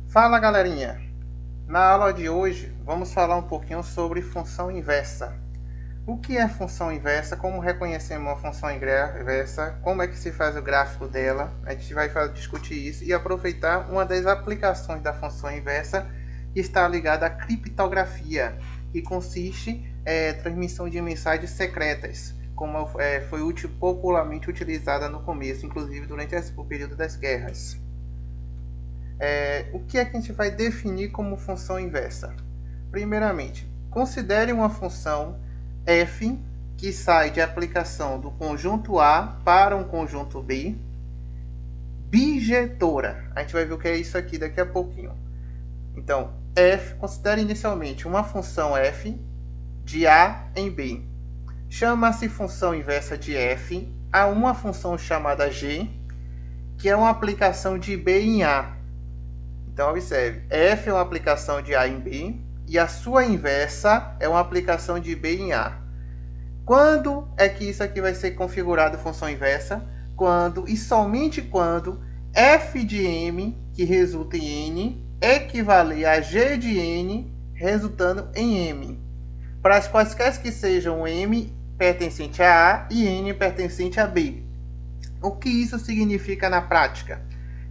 Fala galerinha! Na aula de hoje vamos falar um pouquinho sobre função inversa. O que é função inversa? Como reconhecemos uma função inversa? Como é que se faz o gráfico dela? A gente vai discutir isso e aproveitar uma das aplicações da função inversa que está ligada à criptografia, que consiste em transmissão de mensagens secretas, como foi popularmente utilizada no começo, inclusive durante o período das guerras. O que é que a gente vai definir como função inversa? Primeiramente, considere uma função f que sai de aplicação do conjunto A para um conjunto B, bijetora. A gente vai ver o que é isso aqui daqui a pouquinho. Então, f, considere inicialmente uma função f de A em B. Chama-se função inversa de f a uma função chamada g, que é uma aplicação de B em A. Então, observe, f é uma aplicação de A em B e a sua inversa é uma aplicação de B em A. Quando é que isso aqui vai ser configurado função inversa? Quando e somente quando f de m, que resulta em n, equivaler a g de n, resultando em m. Para as quaisquer que sejam m pertencente a A e n pertencente a B. O que isso significa na prática?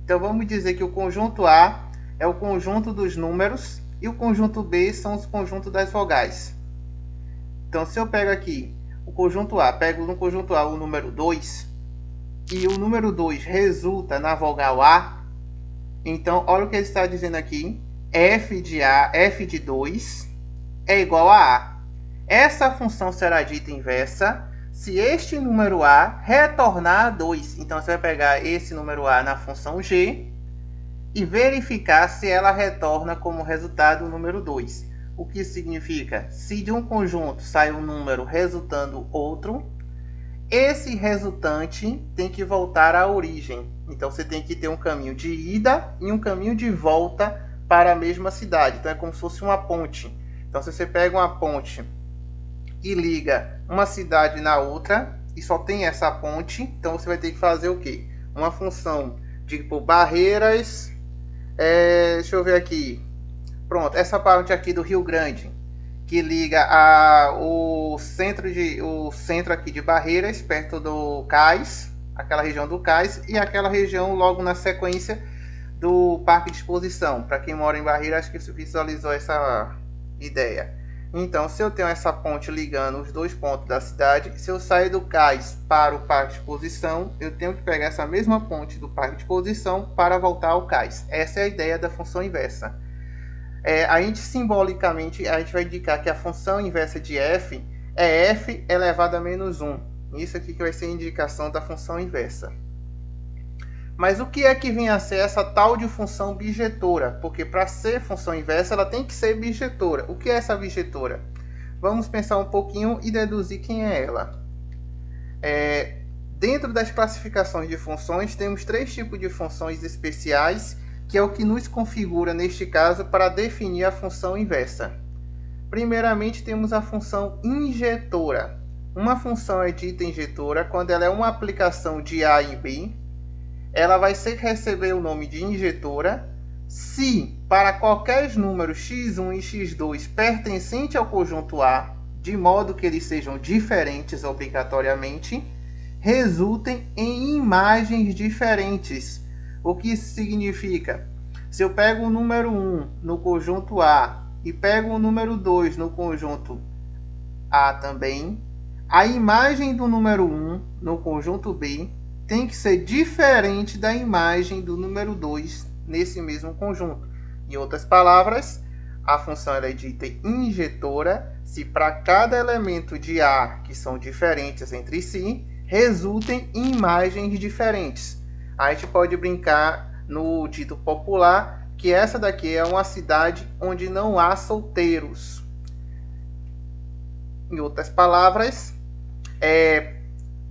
Então, vamos dizer que o conjunto A é o conjunto dos números e o conjunto B são os conjuntos das vogais. Então, se eu pego aqui o conjunto A, pego no conjunto A o número 2 e o número 2 resulta na vogal A, então, olha o que ele está dizendo aqui, f de A, f de 2 é igual a A. Essa função será dita inversa se este número A retornar a 2. Então, você vai pegar esse número A na função G e verificar se ela retorna como resultado o número 2. O que significa? Se de um conjunto sai um número resultando outro, esse resultante tem que voltar à origem. Então, você tem que ter um caminho de ida e um caminho de volta para a mesma cidade. Então, é como se fosse uma ponte. Então, se você pega uma ponte e liga uma cidade na outra e só tem essa ponte, então você vai ter que fazer o quê? Uma função de barreiras. Deixa eu ver aqui. Pronto, essa parte aqui do Rio Grande, que liga o centro aqui de Barreiras, perto do Cais, aquela região do Cais, e aquela região logo na sequência do Parque de Exposição. Para quem mora em Barreiras, acho que você visualizou essa ideia. Então, se eu tenho essa ponte ligando os dois pontos da cidade, se eu sair do Cais para o Parque de Exposição, eu tenho que pegar essa mesma ponte do Parque de Exposição para voltar ao Cais. Essa é a ideia da função inversa. A gente simbolicamente a gente vai indicar que a função inversa de f é f elevado a menos 1. Isso aqui que vai ser a indicação da função inversa. Mas o que é que vem a ser essa tal de função bijetora? Porque para ser função inversa, ela tem que ser bijetora. O que é essa bijetora? Vamos pensar um pouquinho e deduzir quem é ela. Dentro das classificações de funções, temos 3 tipos de funções especiais, que é o que nos configura, neste caso, para definir a função inversa. Primeiramente, temos a função injetora. Uma função é dita injetora quando ela é uma aplicação de A em B. Ela vai receber o nome de injetora se, para qualquer número x1 e x2 pertencente ao conjunto A, de modo que eles sejam diferentes obrigatoriamente, resultem em imagens diferentes. O que isso significa? Se eu pego o número 1 no conjunto A e pego o número 2 no conjunto A também, a imagem do número 1 no conjunto B tem que ser diferente da imagem do número 2 nesse mesmo conjunto. Em outras palavras, a função é dita injetora se para cada elemento de A, que são diferentes entre si, resultem em imagens diferentes. A gente pode brincar no dito popular que essa daqui é uma cidade onde não há solteiros. Em outras palavras,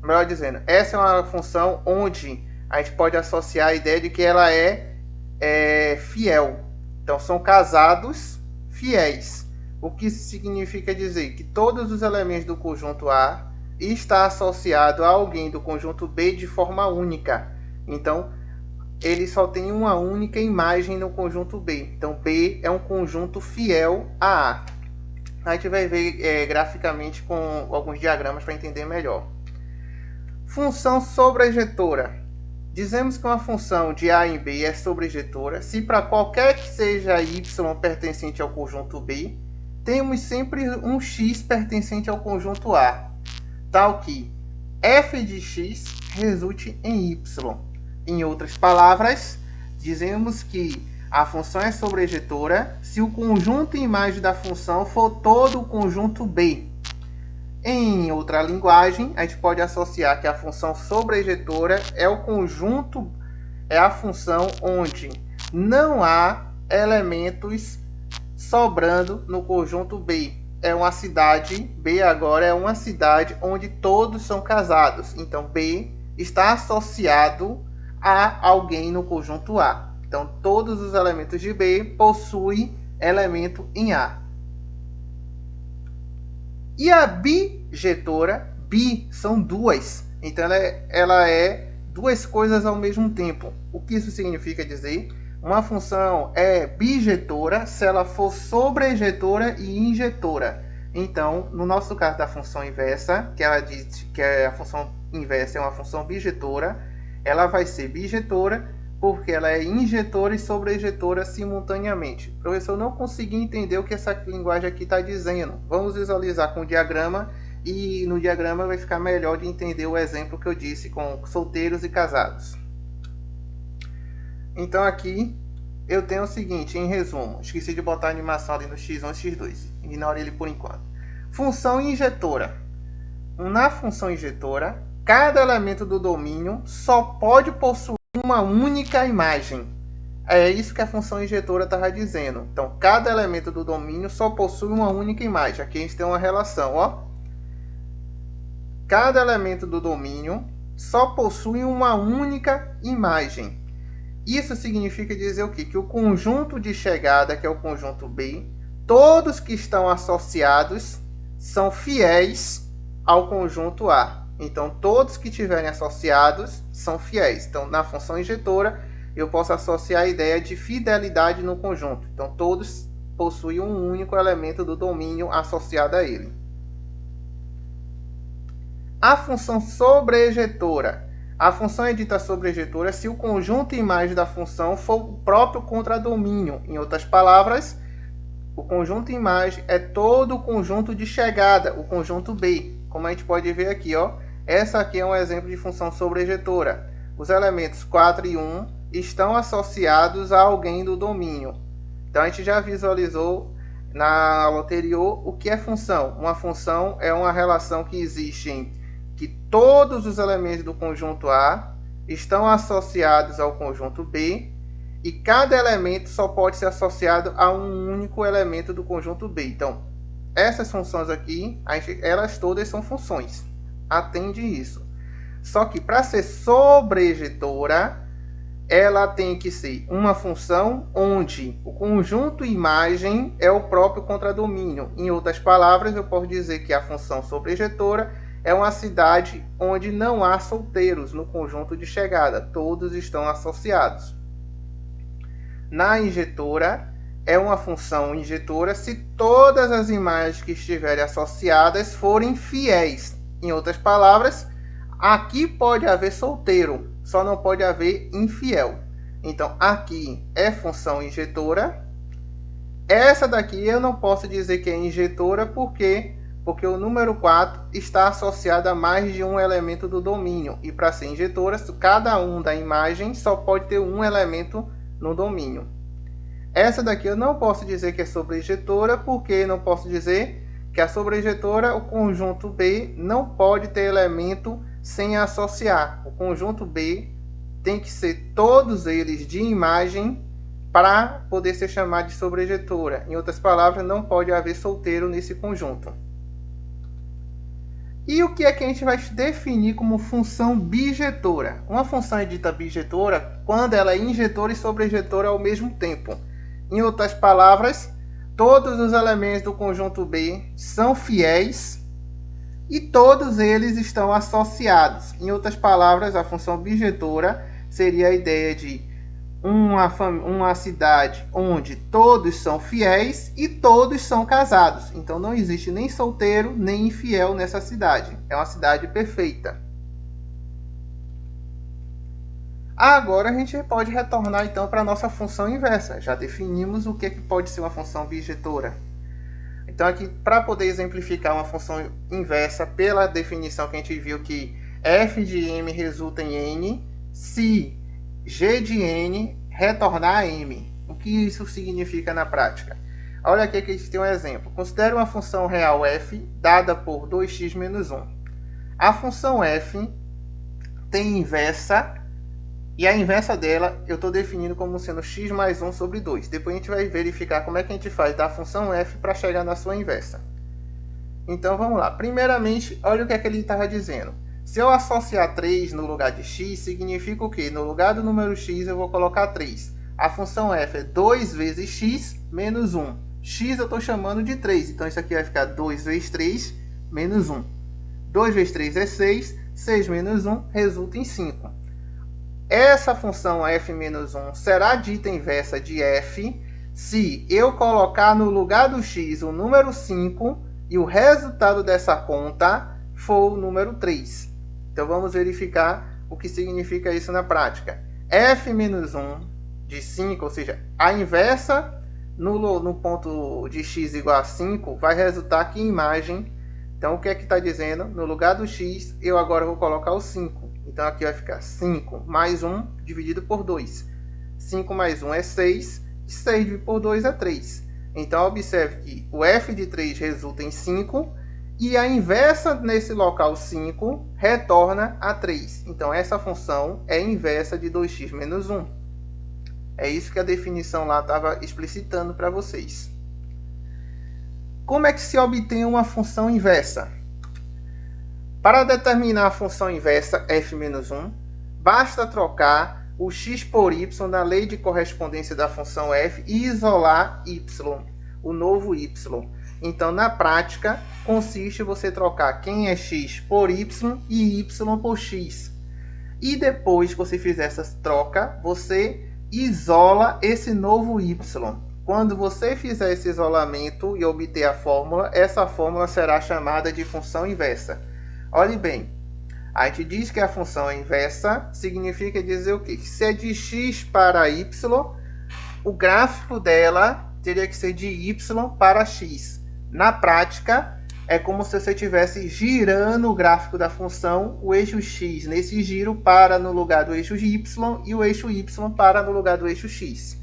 melhor dizendo, essa é uma função onde a gente pode associar a ideia de que ela é fiel. Então, são casados fiéis. O que significa dizer que todos os elementos do conjunto A está associado a alguém do conjunto B de forma única. Então, ele só tem uma única imagem no conjunto B. Então, B é um conjunto fiel a A. A gente vai ver graficamente com alguns diagramas para entender melhor. Função sobrejetora. Dizemos que uma função de A em B é sobrejetora se para qualquer que seja y pertencente ao conjunto B, temos sempre um x pertencente ao conjunto A, tal que f de x resulte em y. Em outras palavras, dizemos que a função é sobrejetora se o conjunto imagem da função for todo o conjunto B. Em outra linguagem, a gente pode associar que a função sobrejetora é o conjunto, é a função onde não há elementos sobrando no conjunto B. É uma cidade, B agora é uma cidade onde todos são casados. Então, B está associado a alguém no conjunto A. Então, todos os elementos de B possuem elemento em A. E a bijetora, bi são duas. Então, ela é duas coisas ao mesmo tempo. O que isso significa dizer? Uma função é bijetora se ela for sobrejetora e injetora. Então, no nosso caso da função inversa, que ela diz que a função inversa é uma função bijetora, ela vai ser bijetora porque ela é injetora e sobrejetora simultaneamente. Professor, não consegui entender o que essa linguagem aqui está dizendo. Vamos visualizar com o diagrama e no diagrama vai ficar melhor de entender o exemplo que eu disse com solteiros e casados. Então aqui eu tenho o seguinte, em resumo, esqueci de botar a animação ali no x1 e x2, ignore ele por enquanto. Função injetora. Na função injetora, cada elemento do domínio só pode possuir uma única imagem. É isso que a função injetora estava dizendo. Então, cada elemento do domínio só possui uma única imagem. Aqui a gente tem uma relação, ó. Cada elemento do domínio só possui uma única imagem. Isso significa dizer o quê? Que o conjunto de chegada, que é o conjunto B, todos que estão associados são fiéis ao conjunto A. Então, todos que estiverem associados são fiéis. Então, na função injetora, eu posso associar a ideia de fidelidade no conjunto. Então, todos possuem um único elemento do domínio associado a ele. A função sobrejetora. A função é dita sobrejetora se o conjunto imagem da função for o próprio contradomínio. Em outras palavras, o conjunto imagem é todo o conjunto de chegada, o conjunto B. Como a gente pode ver aqui, ó. Essa aqui é um exemplo de função sobrejetora. Os elementos 4 e 1 estão associados a alguém do domínio. Então, a gente já visualizou na aula anterior o que é função. Uma função é uma relação que existe em que todos os elementos do conjunto A estão associados ao conjunto B e cada elemento só pode ser associado a um único elemento do conjunto B. Então, essas funções aqui, elas todas são funções. Atende isso. Só que para ser sobrejetora, ela tem que ser uma função onde o conjunto imagem é o próprio contradomínio. Em outras palavras, eu posso dizer que a função sobrejetora é uma cidade onde não há solteiros no conjunto de chegada. Todos estão associados. Na injetora, é uma função injetora se todas as imagens que estiverem associadas forem fiéis. Em outras palavras, aqui pode haver solteiro, só não pode haver infiel. Então, aqui é função injetora. Essa daqui eu não posso dizer que é injetora, porque o número 4 está associado a mais de um elemento do domínio. E para ser injetora, cada um da imagem só pode ter um elemento no domínio. Essa daqui eu não posso dizer que é sobrejetora, porque não posso dizer que a sobrejetora, o conjunto B, não pode ter elemento sem associar. O conjunto B tem que ser todos eles de imagem para poder ser chamado de sobrejetora. Em outras palavras, não pode haver solteiro nesse conjunto. E o que é que a gente vai definir como função bijetora? Uma função é dita bijetora quando ela é injetora e sobrejetora ao mesmo tempo. Em outras palavras, todos os elementos do conjunto B são fiéis e todos eles estão associados. Em outras palavras, a função bijetora seria a ideia de uma cidade onde todos são fiéis e todos são casados. Então não existe nem solteiro nem infiel nessa cidade. É uma cidade perfeita. Agora a gente pode retornar então para a nossa função inversa. Já definimos o que pode ser uma função bijetora. Então aqui, para poder exemplificar uma função inversa, pela definição que a gente viu que f de m resulta em n, se g de n retornar m. O que isso significa na prática? Olha aqui que a gente tem um exemplo. Considere uma função real f dada por 2x menos 1. A função f tem inversa, e a inversa dela eu estou definindo como sendo x mais 1 sobre 2. Depois a gente vai verificar como é que a gente faz da função f para chegar na sua inversa. Então vamos lá. Primeiramente, olha o que é que ele estava dizendo. Se eu associar 3 no lugar de x, significa o quê? No lugar do número x eu vou colocar 3. A função f é 2 vezes x menos 1. X eu estou chamando de 3, então isso aqui vai ficar 2 vezes 3 menos 1. 2 vezes 3 é 6, 6 menos 1 resulta em 5. Essa função f menos 1 será dita inversa de f se eu colocar no lugar do x o número 5 e o resultado dessa conta for o número 3. Então vamos verificar o que significa isso na prática. F menos 1 de 5, ou seja, a inversa no ponto de x igual a 5 vai resultar aqui em imagem. Então o que é que está dizendo? No lugar do x eu agora vou colocar o 5. Então aqui vai ficar 5 mais 1 dividido por 2. 5 mais 1 é 6, e 6 dividido por 2 é 3. Então observe que o f de 3 resulta em 5, e a inversa nesse local 5 retorna a 3. Então essa função é inversa de 2x menos 1. É isso que a definição lá estava explicitando para vocês. Como é que se obtém uma função inversa? Para determinar a função inversa f menos 1, basta trocar o x por y na lei de correspondência da função f e isolar y, o novo y. Então, na prática, consiste em você trocar quem é x por y e y por x. E depois que você fizer essa troca, você isola esse novo y. Quando você fizer esse isolamento e obter a fórmula, essa fórmula será chamada de função inversa. Olhe bem, a gente diz que a função inversa significa dizer o quê? Que se é de x para y, o gráfico dela teria que ser de y para x. Na prática, é como se você estivesse girando o gráfico da função, o eixo x nesse giro para no lugar do eixo y e o eixo y para no lugar do eixo x.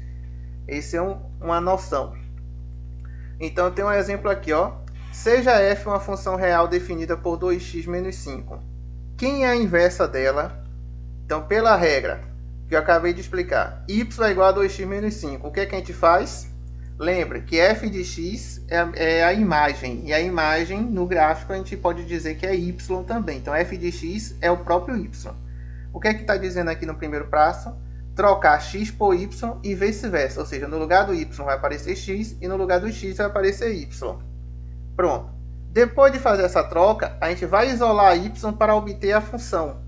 Essa é uma noção. Então, tem um exemplo aqui, ó. Seja f uma função real definida por 2x menos 5. Quem é a inversa dela? Então, pela regra que eu acabei de explicar, y é igual a 2x menos 5. O que é que a gente faz? Lembre que f de x é a imagem. E a imagem, no gráfico, a gente pode dizer que é y também. Então, f de x é o próprio y. O que é que está dizendo aqui no primeiro passo? Trocar x por y e vice-versa. Ou seja, no lugar do y vai aparecer x e no lugar do x vai aparecer y. Pronto. Depois de fazer essa troca, a gente vai isolar y para obter a função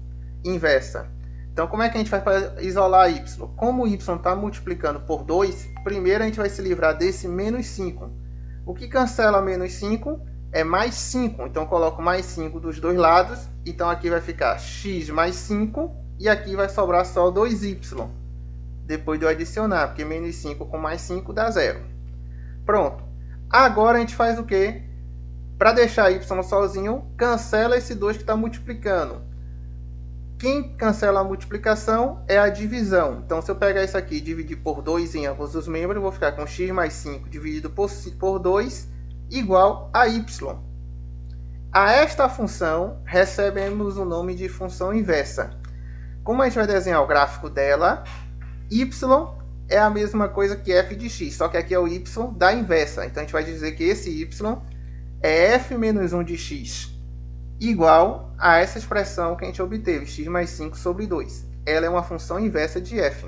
inversa. Então, como é que a gente vai para isolar y? Como o y está multiplicando por 2, primeiro a gente vai se livrar desse menos 5. O que cancela menos 5 é mais 5. Então, eu coloco mais 5 dos dois lados. Então, aqui vai ficar x mais 5 e aqui vai sobrar só 2y. Depois de eu adicionar, porque menos 5 com mais 5 dá 0. Pronto. Agora a gente faz o quê? Para deixar y sozinho, cancela esse 2 que está multiplicando. Quem cancela a multiplicação é a divisão. Então, se eu pegar isso aqui e dividir por 2 em ambos os membros, eu vou ficar com x mais 5 dividido por 2 igual a y. A esta função, recebemos o nome de função inversa. Como a gente vai desenhar o gráfico dela, y é a mesma coisa que f de x, só que aqui é o y da inversa. Então, a gente vai dizer que esse y é f menos 1 de x, igual a essa expressão que a gente obteve, x mais 5 sobre 2. Ela é uma função inversa de f.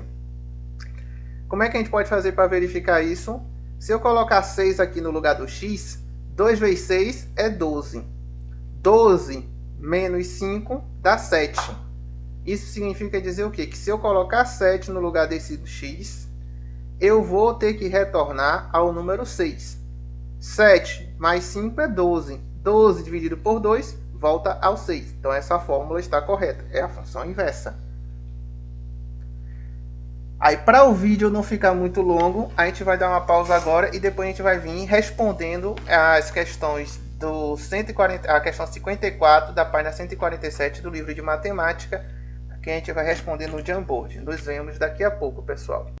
Como é que a gente pode fazer para verificar isso? Se eu colocar 6 aqui no lugar do x, 2 vezes 6 é 12. 12 menos 5 dá 7. Isso significa dizer o quê? Que se eu colocar 7 no lugar desse x, eu vou ter que retornar ao número 6. 7 mais 5 é 12. 12 dividido por 2 volta ao 6. Então essa fórmula está correta. É a função inversa. Aí, para o vídeo não ficar muito longo, a gente vai dar uma pausa agora e depois a gente vai vir respondendo as questões do 140, a questão 54 da página 147 do livro de matemática, que a gente vai responder no Jamboard. Nos vemos daqui a pouco, pessoal.